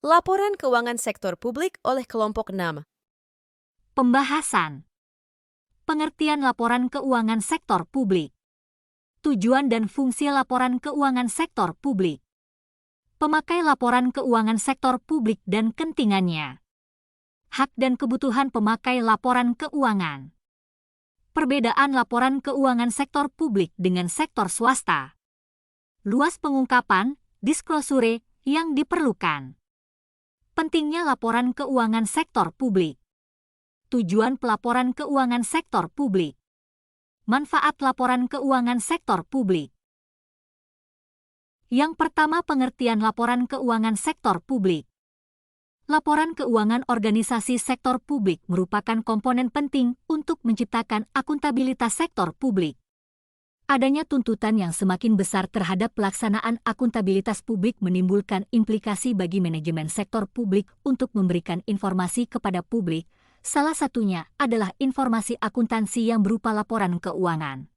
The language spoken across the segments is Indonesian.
Laporan keuangan sektor publik oleh kelompok 6. Pembahasan. Pengertian laporan keuangan sektor publik. Tujuan dan fungsi laporan keuangan sektor publik. Pemakai laporan keuangan sektor publik dan kentingannya. Hak dan kebutuhan pemakai laporan keuangan. Perbedaan laporan keuangan sektor publik dengan sektor swasta. Luas pengungkapan, disklosure, yang diperlukan. Pentingnya laporan keuangan sektor publik. Tujuan pelaporan keuangan sektor publik. Manfaat laporan keuangan sektor publik. Yang pertama, pengertian laporan keuangan sektor publik. Laporan keuangan organisasi sektor publik merupakan komponen penting untuk menciptakan akuntabilitas sektor publik. Adanya tuntutan yang semakin besar terhadap pelaksanaan akuntabilitas publik menimbulkan implikasi bagi manajemen sektor publik untuk memberikan informasi kepada publik. Salah satunya adalah informasi akuntansi yang berupa laporan keuangan.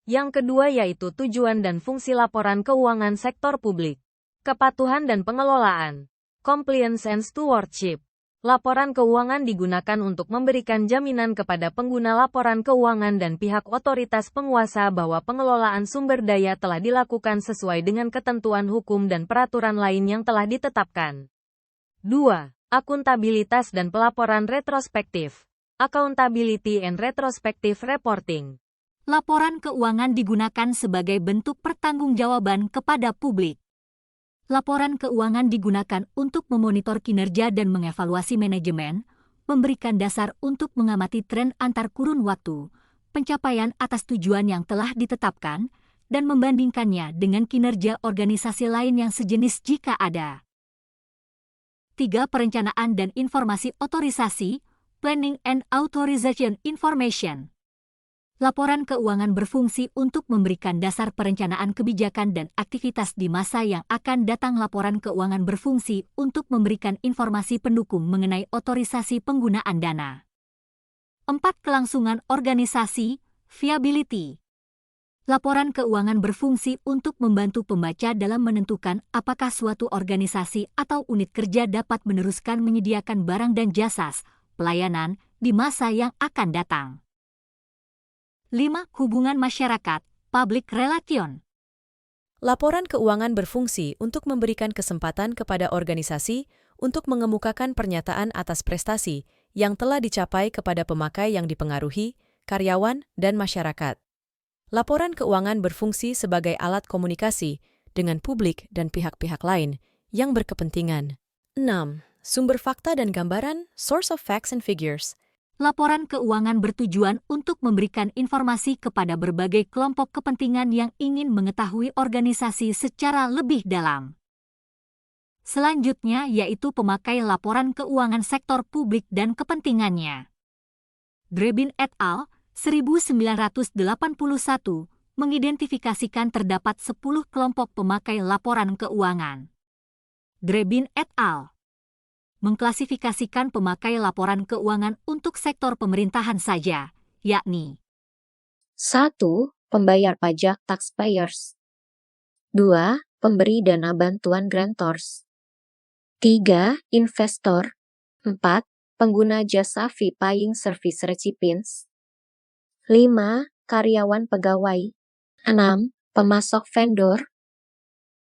Yang kedua yaitu tujuan dan fungsi laporan keuangan sektor publik. Kepatuhan dan pengelolaan. Compliance and stewardship. Laporan keuangan digunakan untuk memberikan jaminan kepada pengguna laporan keuangan dan pihak otoritas penguasa bahwa pengelolaan sumber daya telah dilakukan sesuai dengan ketentuan hukum dan peraturan lain yang telah ditetapkan. 2. Akuntabilitas dan pelaporan retrospektif. Accountability and retrospective reporting. Laporan keuangan digunakan sebagai bentuk pertanggungjawaban kepada publik. Laporan keuangan digunakan untuk memonitor kinerja dan mengevaluasi manajemen, memberikan dasar untuk mengamati tren antar kurun waktu, pencapaian atas tujuan yang telah ditetapkan, dan membandingkannya dengan kinerja organisasi lain yang sejenis jika ada. 3. Perencanaan dan informasi otorisasi, Planning and Authorization Information. Laporan keuangan berfungsi untuk memberikan dasar perencanaan kebijakan dan aktivitas di masa yang akan datang. Laporan keuangan berfungsi untuk memberikan informasi pendukung mengenai otorisasi penggunaan dana. 4. Kelangsungan organisasi, viability. Laporan keuangan berfungsi untuk membantu pembaca dalam menentukan apakah suatu organisasi atau unit kerja dapat meneruskan menyediakan barang dan jasa, pelayanan, di masa yang akan datang. 5. Hubungan masyarakat, public relation. Laporan keuangan berfungsi untuk memberikan kesempatan kepada organisasi untuk mengemukakan pernyataan atas prestasi yang telah dicapai kepada pemakai yang dipengaruhi, karyawan, dan masyarakat. Laporan keuangan berfungsi sebagai alat komunikasi dengan publik dan pihak-pihak lain yang berkepentingan. 6. Sumber fakta dan gambaran, source of facts and figures. Laporan keuangan bertujuan untuk memberikan informasi kepada berbagai kelompok kepentingan yang ingin mengetahui organisasi secara lebih dalam. Selanjutnya yaitu pemakai laporan keuangan sektor publik dan kepentingannya. Drebin et al. 1981 mengidentifikasikan terdapat 10 kelompok pemakai laporan keuangan. Drebin et al. Mengklasifikasikan pemakai laporan keuangan untuk sektor pemerintahan saja, yakni 1. Pembayar pajak taxpayers. 2. Pemberi dana bantuan grantors. 3. Investor. 4. Pengguna jasa fee paying service recipients. 5. Karyawan pegawai. 6. Pemasok vendor.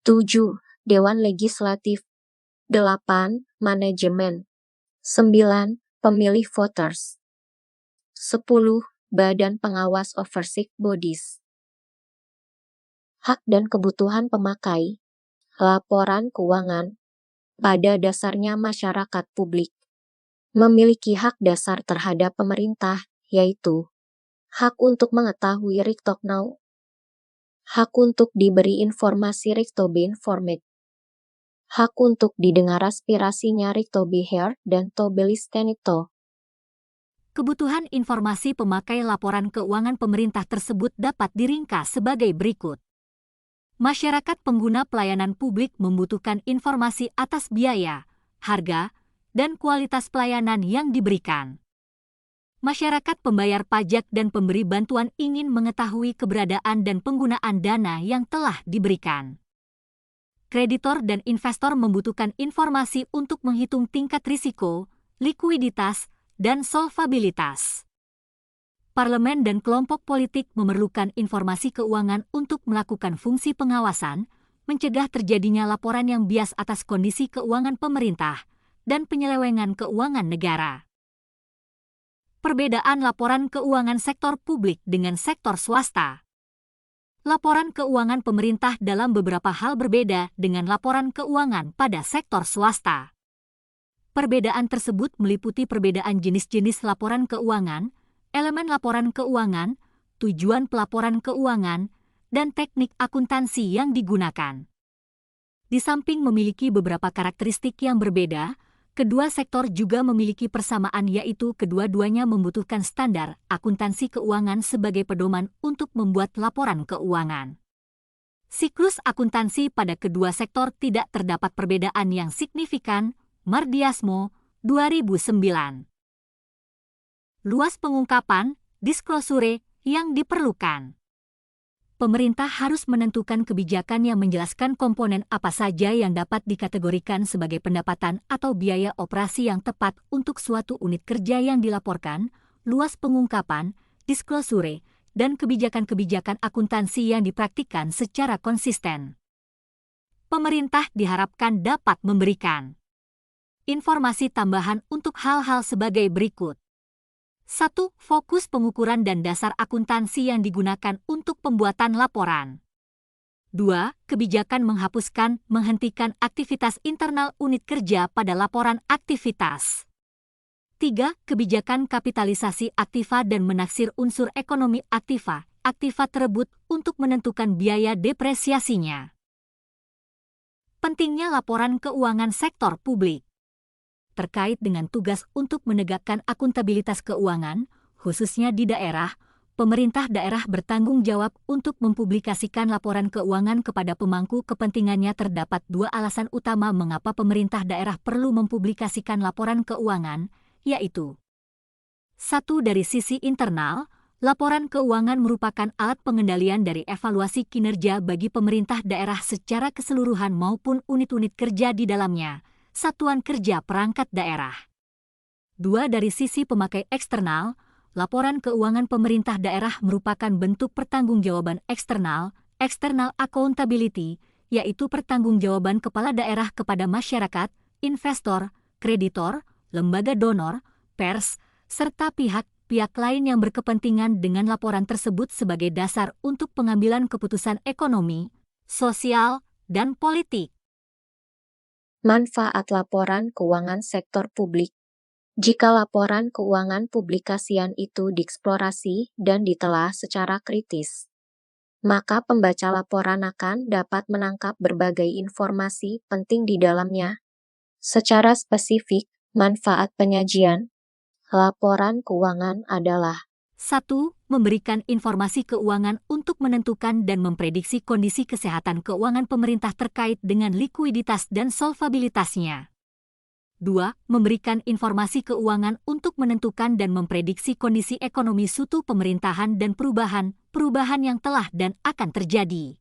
7. Dewan Legislatif. 8. Manajemen. 9. Pemilih voters. 10. Badan pengawas oversight bodies. Hak dan kebutuhan pemakai. Laporan keuangan. Pada dasarnya masyarakat publik memiliki hak dasar terhadap pemerintah, yaitu hak untuk mengetahui right to know, hak untuk diberi informasi right to be informed, hak untuk didengar aspirasinya right to be heard dan to be listened to. kebutuhan informasi pemakai laporan keuangan pemerintah tersebut dapat diringkas sebagai berikut. Masyarakat pengguna pelayanan publik membutuhkan informasi atas biaya, harga, dan kualitas pelayanan yang diberikan. Masyarakat pembayar pajak dan pemberi bantuan ingin mengetahui keberadaan dan penggunaan dana yang telah diberikan. kreditor dan investor membutuhkan informasi untuk menghitung tingkat risiko, likuiditas, dan solvabilitas. Parlemen dan kelompok politik memerlukan informasi keuangan untuk melakukan fungsi pengawasan, mencegah terjadinya laporan yang bias atas kondisi keuangan pemerintah, dan penyelewengan keuangan negara. Perbedaan laporan keuangan sektor publik dengan sektor swasta. Laporan keuangan pemerintah dalam beberapa hal berbeda dengan laporan keuangan pada sektor swasta. Perbedaan tersebut meliputi perbedaan jenis-jenis laporan keuangan, elemen laporan keuangan, tujuan pelaporan keuangan, dan teknik akuntansi yang digunakan. Di samping memiliki beberapa karakteristik yang berbeda, kedua sektor juga memiliki persamaan, yaitu kedua-duanya membutuhkan standar akuntansi keuangan sebagai pedoman untuk membuat laporan keuangan. Siklus akuntansi pada kedua sektor tidak terdapat perbedaan yang signifikan. Mardiasmo, 2009. Luas pengungkapan, disclosure, yang diperlukan. Pemerintah harus menentukan kebijakan yang menjelaskan komponen apa saja yang dapat dikategorikan sebagai pendapatan atau biaya operasi yang tepat untuk suatu unit kerja yang dilaporkan, luas pengungkapan, disclosure, dan kebijakan-kebijakan akuntansi yang dipraktikkan secara konsisten. Pemerintah diharapkan dapat memberikan informasi tambahan untuk hal-hal sebagai berikut. 1. Fokus pengukuran dan dasar akuntansi yang digunakan untuk pembuatan laporan. 2. Kebijakan menghentikan aktivitas internal unit kerja pada laporan aktivitas. 3. Kebijakan kapitalisasi aktiva dan menaksir unsur ekonomi aktiva tersebut untuk menentukan biaya depresiasinya. Pentingnya laporan keuangan sektor publik. Terkait dengan tugas untuk menegakkan akuntabilitas keuangan, khususnya di daerah, pemerintah daerah bertanggung jawab untuk mempublikasikan laporan keuangan kepada pemangku kepentingannya. Terdapat dua alasan utama mengapa pemerintah daerah perlu mempublikasikan laporan keuangan, yaitu: 1. Dari sisi internal, laporan keuangan merupakan alat pengendalian dari evaluasi kinerja bagi pemerintah daerah secara keseluruhan maupun unit-unit kerja di dalamnya, satuan kerja perangkat daerah. 2. Dari sisi pemakai eksternal, laporan keuangan pemerintah daerah merupakan bentuk pertanggungjawaban eksternal, external accountability, yaitu pertanggungjawaban kepala daerah kepada masyarakat, investor, kreditor, lembaga donor, pers, serta pihak-pihak lain yang berkepentingan dengan laporan tersebut sebagai dasar untuk pengambilan keputusan ekonomi, sosial, dan politik. Manfaat laporan keuangan sektor publik. Jika laporan keuangan publikasian itu dieksplorasi dan ditelah secara kritis, maka pembaca laporan akan dapat menangkap berbagai informasi penting di dalamnya. Secara spesifik, manfaat penyajian laporan keuangan adalah: 1. Memberikan informasi keuangan untuk menentukan dan memprediksi kondisi kesehatan keuangan pemerintah terkait dengan likuiditas dan solvabilitasnya. 2. Memberikan informasi keuangan untuk menentukan dan memprediksi kondisi ekonomi suatu pemerintahan dan perubahan yang telah dan akan terjadi.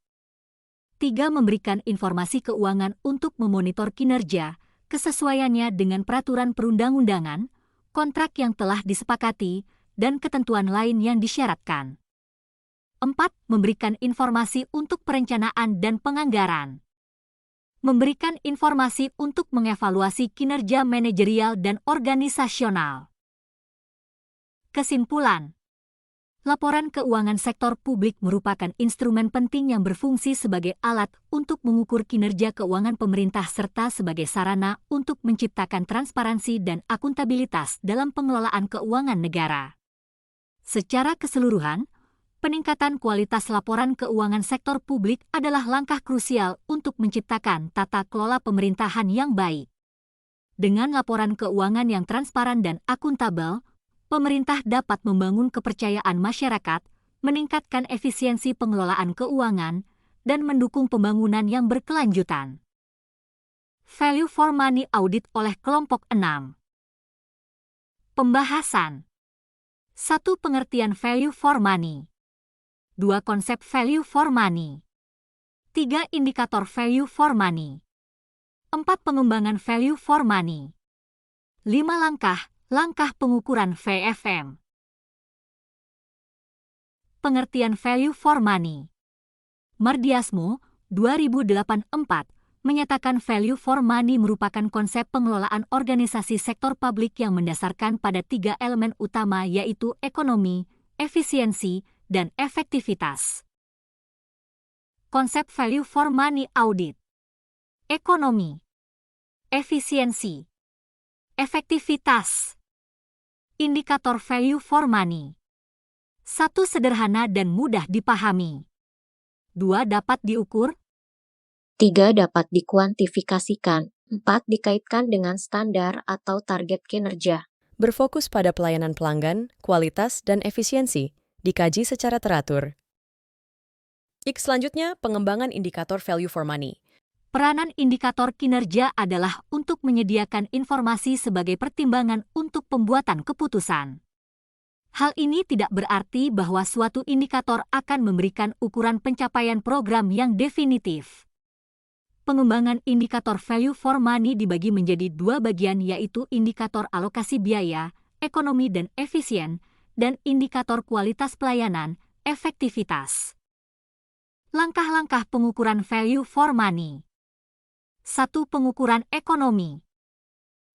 3. Memberikan informasi keuangan untuk memonitor kinerja, kesesuaiannya dengan peraturan perundang-undangan, kontrak yang telah disepakati, dan ketentuan lain yang disyaratkan. 4. Memberikan informasi untuk perencanaan dan penganggaran. Memberikan informasi untuk mengevaluasi kinerja manajerial dan organisasional. Kesimpulan: laporan keuangan sektor publik merupakan instrumen penting yang berfungsi sebagai alat untuk mengukur kinerja keuangan pemerintah serta sebagai sarana untuk menciptakan transparansi dan akuntabilitas dalam pengelolaan keuangan negara. Secara keseluruhan, peningkatan kualitas laporan keuangan sektor publik adalah langkah krusial untuk menciptakan tata kelola pemerintahan yang baik. Dengan laporan keuangan yang transparan dan akuntabel, pemerintah dapat membangun kepercayaan masyarakat, meningkatkan efisiensi pengelolaan keuangan, dan mendukung pembangunan yang berkelanjutan. Value for Money Audit oleh kelompok 6. Pembahasan. 1. Pengertian value for money. 2. Konsep value for money. 3. Indikator value for money. 4. Pengembangan value for money. 5. Langkah pengukuran VFM. Pengertian value for money. Mardiasmo, 2008-4, menyatakan value for money merupakan konsep pengelolaan organisasi sektor publik yang mendasarkan pada 3 elemen utama yaitu ekonomi, efisiensi, dan efektivitas. Konsep value for money audit. Ekonomi, efisiensi, efektivitas. Indikator value for money. 1. Sederhana dan mudah dipahami. 2. Dapat diukur. 3. Dapat dikuantifikasikan. 4. Dikaitkan dengan standar atau target kinerja. Berfokus pada pelayanan pelanggan, kualitas, dan efisiensi. Dikaji secara teratur. Selanjutnya, pengembangan indikator value for money. Peranan indikator kinerja adalah untuk menyediakan informasi sebagai pertimbangan untuk pembuatan keputusan. Hal ini tidak berarti bahwa suatu indikator akan memberikan ukuran pencapaian program yang definitif. Pengembangan indikator value for money dibagi menjadi 2 bagian yaitu indikator alokasi biaya, ekonomi dan efisien, dan indikator kualitas pelayanan, efektivitas. Langkah-langkah pengukuran value for money. 1. Pengukuran ekonomi.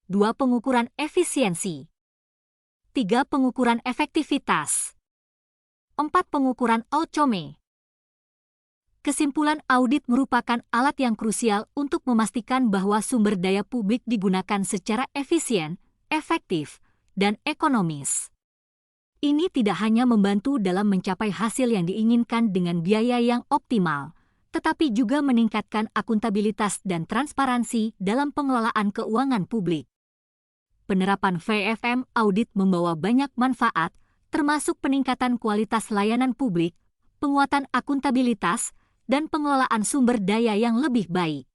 2. Pengukuran efisiensi. 3. Pengukuran efektivitas. 4. Pengukuran outcome. Kesimpulan audit merupakan alat yang krusial untuk memastikan bahwa sumber daya publik digunakan secara efisien, efektif, dan ekonomis. Ini tidak hanya membantu dalam mencapai hasil yang diinginkan dengan biaya yang optimal, tetapi juga meningkatkan akuntabilitas dan transparansi dalam pengelolaan keuangan publik. Penerapan VFM audit membawa banyak manfaat, termasuk peningkatan kualitas layanan publik, penguatan akuntabilitas, dan pengelolaan sumber daya yang lebih baik.